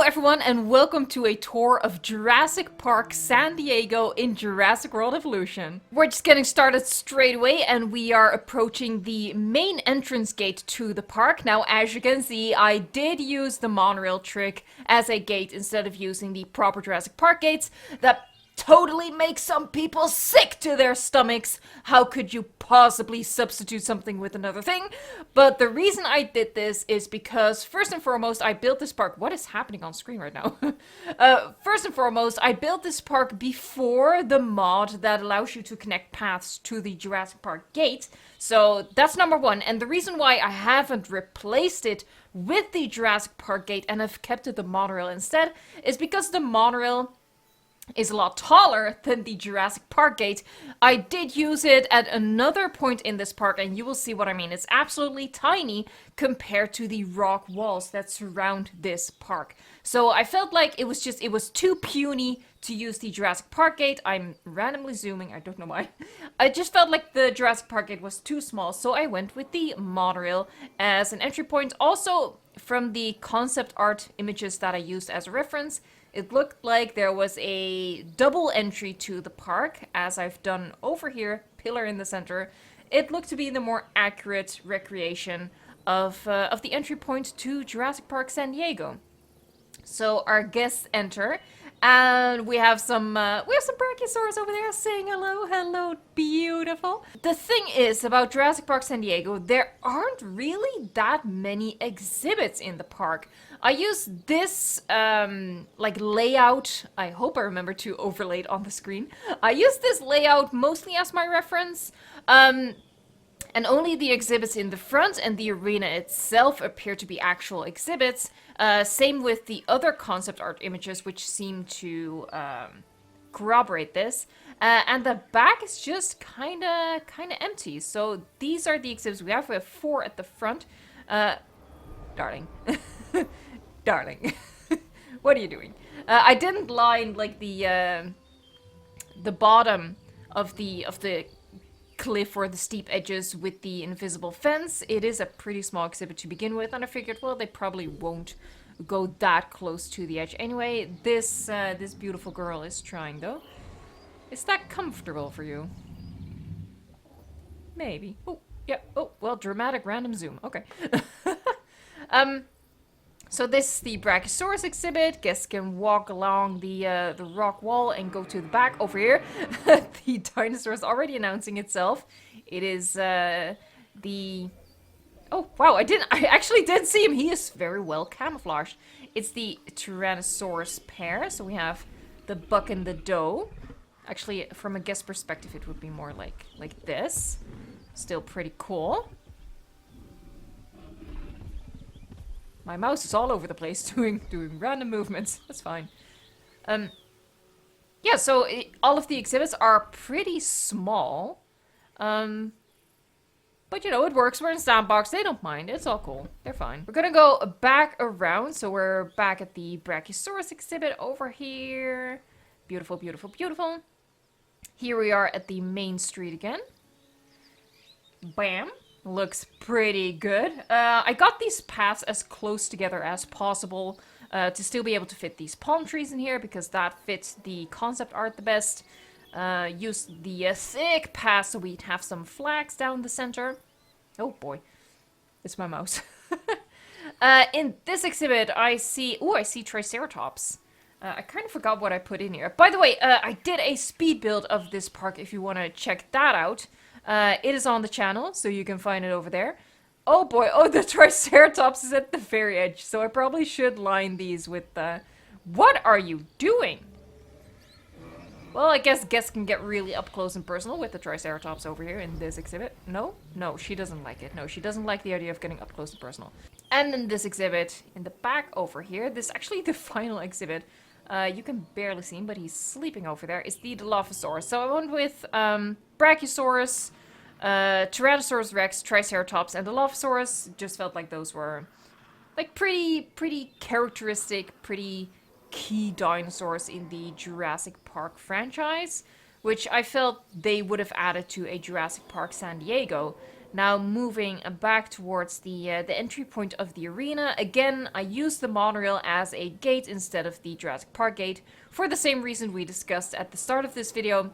everyone, and welcome to a tour of Jurassic Park San Diego in Jurassic World Evolution. We're just getting started straight away, and we are approaching the main entrance gate to the park. Now, as you can see, I did use the monorail trick as a gate instead of using the proper Jurassic Park gates. That totally makes some people sick to their stomachs. How could you possibly substitute something with another thing? But the reason I did this is because, first and foremost, I built this park. What is happening on screen right now? First and foremost, I built this park before the mod that allows you to connect paths to the Jurassic Park gate. So that's number one. And the reason why I haven't replaced it with the Jurassic Park gate and have kept it the monorail instead is because the monorail is a lot taller than the Jurassic Park gate. I did use it at another point in this park, and you will see what I mean. It's absolutely tiny compared to the rock walls that surround this park. So I felt like it was too puny to use the Jurassic Park gate. I'm randomly zooming, I don't know why. I just felt like the Jurassic Park gate was too small, so I went with the monorail as an entry point. Also, from the concept art images that I used as a reference, it looked like there was a double entry to the park, as I've done over here, pillar in the center. It looked to be the more accurate recreation of the entry point to Jurassic Park San Diego. So our guests enter, and we have some Brachiosaurus over there saying hello, hello, beautiful. The thing is about Jurassic Park San Diego, there aren't really that many exhibits in the park. I use this layout. I hope I remember to overlay it on the screen. I use this layout mostly as my reference. And only the exhibits in the front and the arena itself appear to be actual exhibits. Same with the other concept art images, which seem to corroborate this. And the back is just kinda empty. So these are the exhibits we have. We have 4 at the front. Darling. Darling. What are you doing? I didn't line like the bottom of the cliff or the steep edges with the invisible fence. It is a pretty small exhibit to begin with, and I figured, well, they probably won't go that close to the edge anyway. This beautiful girl is trying, though. Is that comfortable for you? Maybe. Oh, yeah. Oh, well, dramatic random zoom. Okay. So this is the Brachiosaurus exhibit. Guests can walk along the rock wall and go to the back over here. The dinosaur is already announcing itself. It is oh wow, I actually did see him. He is very well camouflaged. It's the Tyrannosaurus pair. So we have the buck and the doe. Actually, from a guest perspective, it would be more like this. Still pretty cool. My mouse is all over the place doing random movements. That's fine. Yeah, so all of the exhibits are pretty small. But, you know, it works. We're in Sandbox. They don't mind. It's all cool. They're fine. We're gonna go back around. So we're back at the Brachiosaurus exhibit over here. Beautiful, beautiful, beautiful. Here we are at the main street again. Bam. Looks pretty good. I got these paths as close together as possible to still be able to fit these palm trees in here because that fits the concept art the best. Used the thick path so we'd have some flags down the center. Oh boy, it's my mouse. In this exhibit, I see Triceratops. I kind of forgot what I put in here. By the way, I did a speed build of this park if you want to check that out. It is on the channel, so you can find it over there. Oh boy, oh, the Triceratops is at the very edge, so I probably should line these with what are you doing? Well, I guess guests can get really up close and personal with the Triceratops over here in this exhibit. No, she doesn't like it. No, she doesn't like the idea of getting up close and personal. And in this exhibit, in the back over here, this is actually the final exhibit. You can barely see him, but he's sleeping over there. Is the Dilophosaurus. So I went with Brachiosaurus, Tyrannosaurus Rex, Triceratops, and Dilophosaurus. Just felt like those were like pretty characteristic, pretty key dinosaurs in the Jurassic Park franchise, which I felt they would have added to a Jurassic Park San Diego. Now moving back towards the entry point of the arena. Again, I used the monorail as a gate instead of the Jurassic Park gate for the same reason we discussed at the start of this video.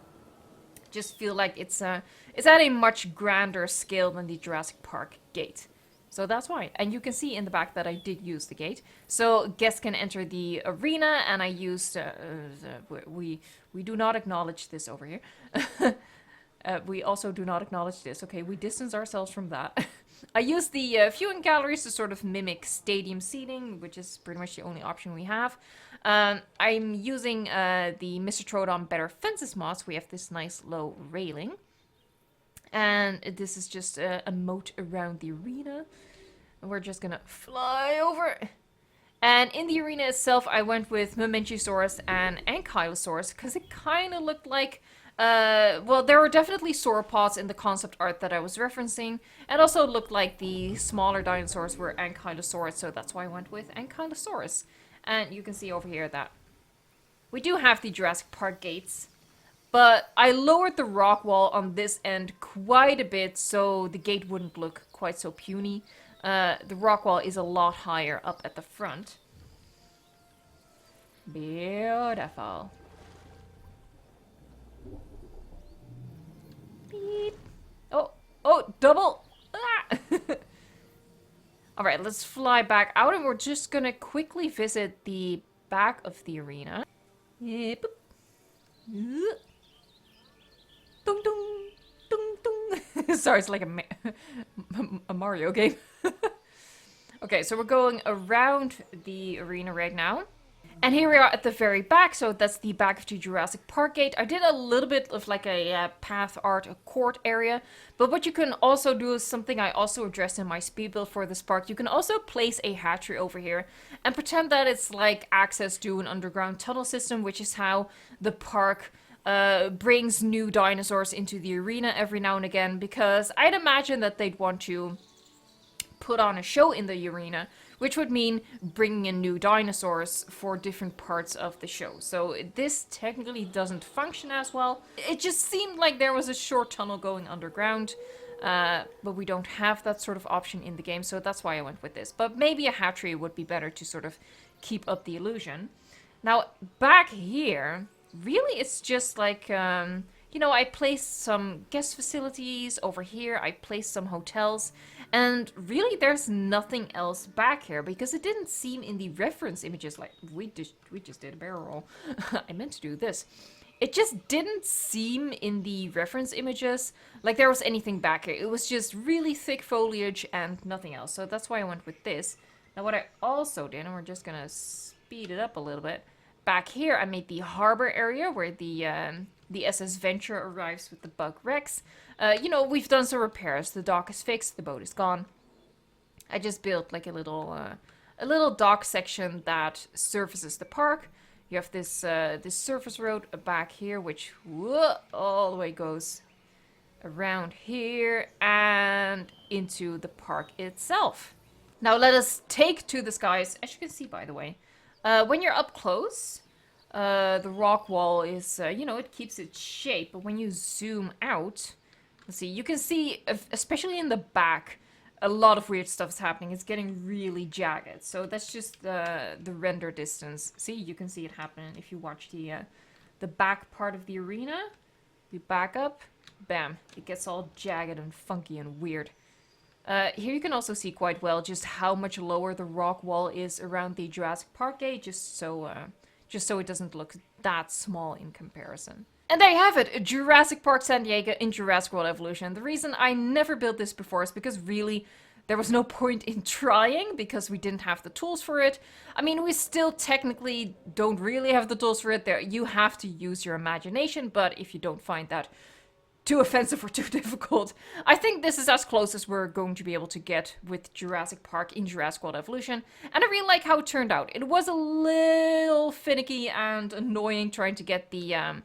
Just feel like it's at a much grander scale than the Jurassic Park gate. So that's why. And you can see in the back that I did use the gate. So guests can enter the arena, and I used... we do not acknowledge this over here. We also do not acknowledge this. Okay, we distance ourselves from that. I used the viewing galleries to sort of mimic stadium seating, which is pretty much the only option we have. I'm using the Mr. Troodon Better Fences mods. We have this nice low railing. And this is just a moat around the arena. And we're just gonna fly over. And in the arena itself, I went with Brachiosaurus and Ankylosaurus because it kind of looked like... well, there were definitely sauropods in the concept art that I was referencing. And also looked like the smaller dinosaurs were Ankylosaurus, so that's why I went with Ankylosaurus. And you can see over here that we do have the Jurassic Park gates. But I lowered the rock wall on this end quite a bit so the gate wouldn't look quite so puny. The rock wall is a lot higher up at the front. Beautiful. Beep. Oh, double! Ah! Alright, let's fly back out and we're just gonna quickly visit the back of the arena. Yep. Dung dung, dung dung. Sorry, it's like a Mario game. Okay, so we're going around the arena right now. And here we are at the very back, so that's the back of the Jurassic Park gate. I did a little bit of like a path art, a court area. But what you can also do is something I also addressed in my speed build for this park. You can also place a hatchery over here and pretend that it's like access to an underground tunnel system, which is how the park brings new dinosaurs into the arena every now and again. Because I'd imagine that they'd want to put on a show in the arena, which would mean bringing in new dinosaurs for different parts of the show. So this technically doesn't function as well. It just seemed like there was a short tunnel going underground, but we don't have that sort of option in the game, so that's why I went with this. But maybe a hatchery would be better to sort of keep up the illusion. Now, back here, really it's just like... you know, I placed some guest facilities over here, I placed some hotels, and really there's nothing else back here, because it didn't seem in the reference images, like, we just did a barrel roll. I meant to do this. It just didn't seem in the reference images like there was anything back here. It was just really thick foliage and nothing else, so that's why I went with this. Now what I also did, and we're just gonna speed it up a little bit, back here I made the harbor area where the SS Venture arrives with the Bug Rex. You know, we've done some repairs. The dock is fixed, the boat is gone. I just built like a little dock section that surfaces the park. You have this this surface road back here, which all the way goes around here and into the park itself. Now let us take to the skies. As you can see, by the way, when you're up close, the rock wall is, you know, it keeps its shape, but when you zoom out, let's see, you can see, especially in the back, a lot of weird stuff is happening. It's getting really jagged, so that's just the render distance. See, you can see it happening if you watch the back part of the arena. You back up, bam, it gets all jagged and funky and weird. Here you can also see quite well just how much lower the rock wall is around the Jurassic Park gate, just so it doesn't look that small in comparison. And there you have it, Jurassic Park San Diego in Jurassic World Evolution. The reason I never built this before is because really there was no point in trying because we didn't have the tools for it. I mean, we still technically don't really have the tools for it. There, you have to use your imagination, but if you don't find that too offensive or too difficult, I think this is as close as we're going to be able to get with Jurassic Park in Jurassic World Evolution, and I really like how it turned out. It was a little finicky and annoying trying to get the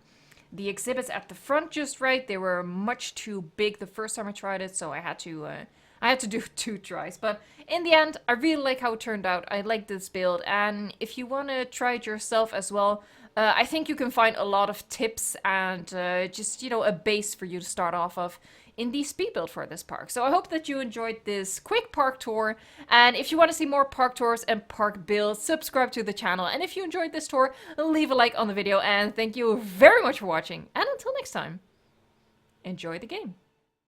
exhibits at the front just right. They were much too big the first time I tried it, so I had to do 2 tries. But in the end, I really like how it turned out. I like this build, and if you want to try it yourself as well, I think you can find a lot of tips and just, you know, a base for you to start off of in the speed build for this park. So I hope that you enjoyed this quick park tour, and if you want to see more park tours and park builds, subscribe to the channel. And if you enjoyed this tour, leave a like on the video, and thank you very much for watching. And until next time, enjoy the game.